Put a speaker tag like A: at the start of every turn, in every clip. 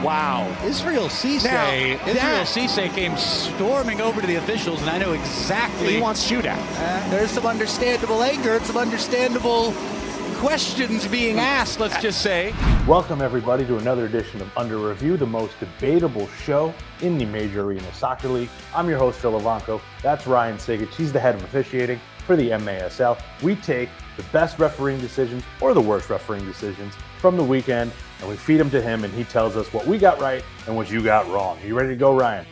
A: Wow.
B: Israel Cisse came storming over to the officials, and I know exactly.
A: He wants shootout.
B: There's some understandable anger and some understandable questions being asked, let's just say.
C: Welcome everybody to another edition of Under Review, the most debatable show in the Major Arena Soccer League. I'm your host, Phil Ivanko. That's Ryan Sidekicks. He's the head of officiating for the MASL. We take the best refereeing decisions or the worst refereeing decisions from the weekend, and we feed them to him, and he tells us what we got right and what you got wrong. Are you ready to go, Ryan?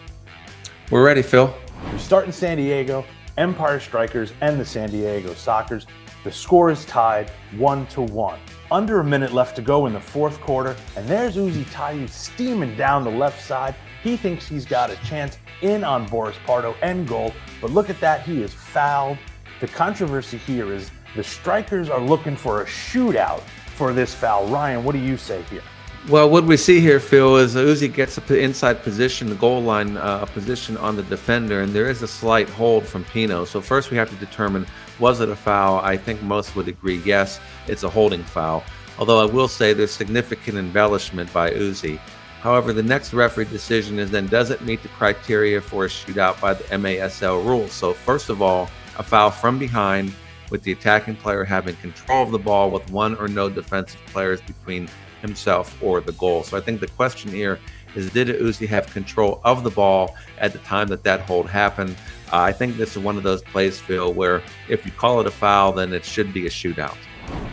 D: We're ready, Phil.
C: We start in San Diego, Empire Strikers and the San Diego Sockers. The score is tied 1-1. Under a minute left to go in the fourth quarter, and there's Uzi Tayu steaming down the left side. He thinks he's got a chance in on Boris Pardo and goal, but look at that, he is fouled. The controversy here is the Strikers are looking for a shootout for this foul. Ryan, what do you say here?
D: Well, what we see here, Phil, is Uzi gets an inside position, the goal line position on the defender, and there is a slight hold from Pino. So first we have to determine, was it a foul? I think most would agree, yes, it's a holding foul. Although I will say there's significant embellishment by Uzi. However, the next referee decision is then, does it meet the criteria for a shootout by the MASL rules? So first of all, a foul from behind with the attacking player having control of the ball with one or no defensive players between himself or the goal. So I think the question here is, did Uzi have control of the ball at the time that hold happened? I think this is one of those plays, Phil, where if you call it a foul, then it should be a shootout.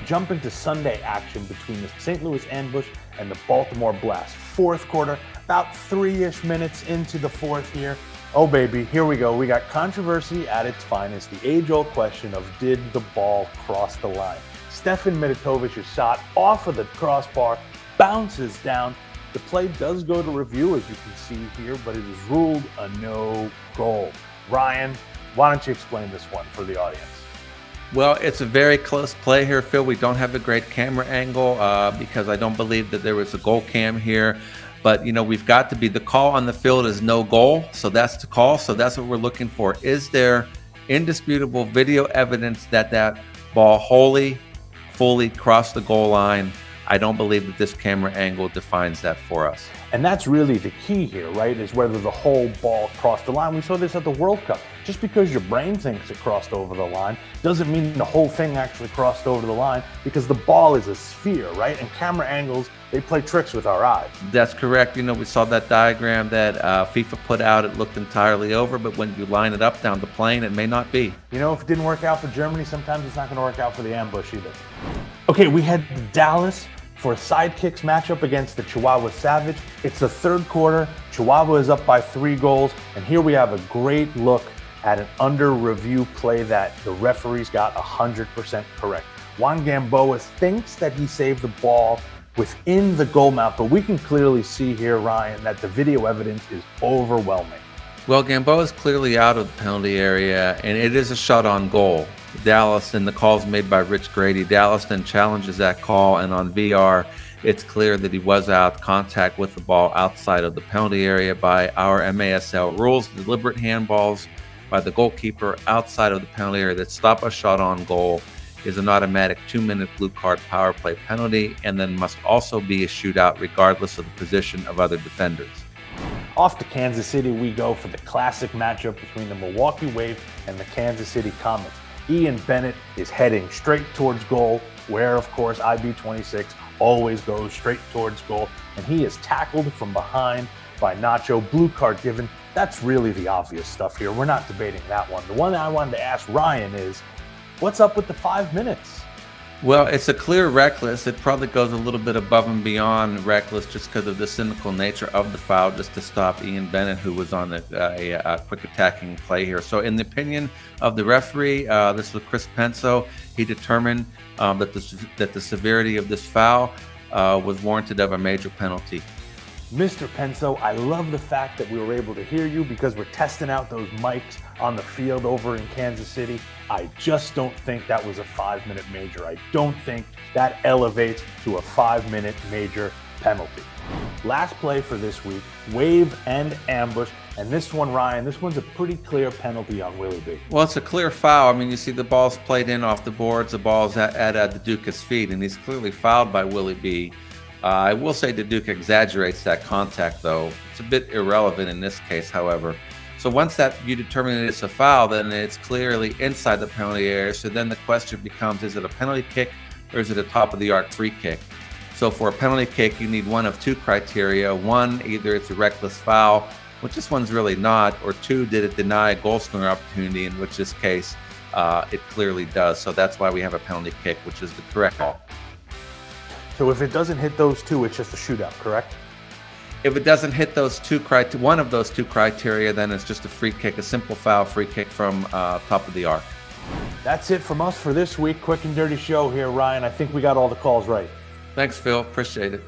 C: Jump into Sunday action between the St. Louis Ambush and the Baltimore Blast. Fourth quarter, about 3-ish minutes into the fourth here. Oh baby, here we go. We got controversy at its finest. The age-old question of, did the ball cross the line? Stefan Mitrović's shot off of the crossbar bounces down. The play does go to review, as you can see here, but it is ruled a no goal. Ryan, why don't you explain this one for the audience?
D: Well, it's a very close play here, Phil. We don't have a great camera angle because I don't believe that there was a goal cam here. But, you know, we've got to be, the call on the field is no goal. So that's the call. So that's what we're looking for. Is there indisputable video evidence that that ball fully crossed the goal line? I don't believe that this camera angle defines that for us.
C: And that's really the key here, right? Is whether the whole ball crossed the line. We saw this at the World Cup. Just because your brain thinks it crossed over the line doesn't mean the whole thing actually crossed over the line, because the ball is a sphere, right? And camera angles, they play tricks with our eyes.
D: That's correct. You know, we saw that diagram that FIFA put out. It looked entirely over, but when you line it up down the plane, it may not be.
C: You know, if it didn't work out for Germany, sometimes it's not going to work out for the Ambush either. Okay, we head to Dallas for a Sidekicks matchup against the Chihuahua Savage. It's the third quarter. Chihuahua is up by 3 goals, and here we have a great look at an under review play that the referees got 100% correct. Juan Gamboa thinks that he saved the ball within the goal mouth, but we can clearly see here, Ryan, that the video evidence is overwhelming.
D: Well, Gamboa is clearly out of the penalty area, and it is a shot on goal. Dallas, and the calls made by Rich Grady. Dallas then challenges that call, and on VR, it's clear that he was out contact with the ball outside of the penalty area by our MASL rules. Deliberate handballs by the goalkeeper outside of the penalty area that stop a shot on goal is an automatic 2-minute blue card power play penalty, and then must also be a shootout regardless of the position of other defenders.
C: Off to Kansas City we go for the classic matchup between the Milwaukee Wave and the Kansas City Comets. Ian Bennett is heading straight towards goal, where of course IB26 always goes straight towards goal, and he is tackled from behind by Nacho. Blue card given. That's really the obvious stuff here. We're not debating that one. The one I wanted to ask Ryan is, what's up with the 5 minutes?
D: Well, it's a clear reckless. It probably goes a little bit above and beyond reckless just because of the cynical nature of the foul, just to stop Ian Bennett, who was on a quick attacking play here. So in the opinion of the referee, this was Chris Penso, he determined that the severity of this foul was warranted of a major penalty.
C: Mr. Penso, I love the fact that we were able to hear you because we're testing out those mics on the field over in Kansas City. I just don't think that was a 5-minute major. I don't think that elevates to a 5-minute major penalty. Last play for this week, Wave and Ambush. And this one, Ryan, this one's a pretty clear penalty on Willie B.
D: Well, it's a clear foul. I mean, you see the ball's played in off the boards. The ball's at the Duca's feet, and he's clearly fouled by Willie B. I will say the Duke exaggerates that contact, though. It's a bit irrelevant in this case, however. So once that you determine it's a foul, then it's clearly inside the penalty area. So then the question becomes, is it a penalty kick or is it a top of the arc free kick? So for a penalty kick, you need one of two criteria. One, either it's a reckless foul, which this one's really not, or two, did it deny a goal scoring opportunity, in which this case it clearly does. So that's why we have a penalty kick, which is the correct call.
C: So if it doesn't hit those two, it's just a shootout, correct?
D: If it doesn't hit those one of those two criteria, then it's just a free kick, a simple foul free kick from top of the arc.
C: That's it from us for this week. Quick and dirty show here, Ryan. I think we got all the calls right.
D: Thanks, Phil. Appreciate it.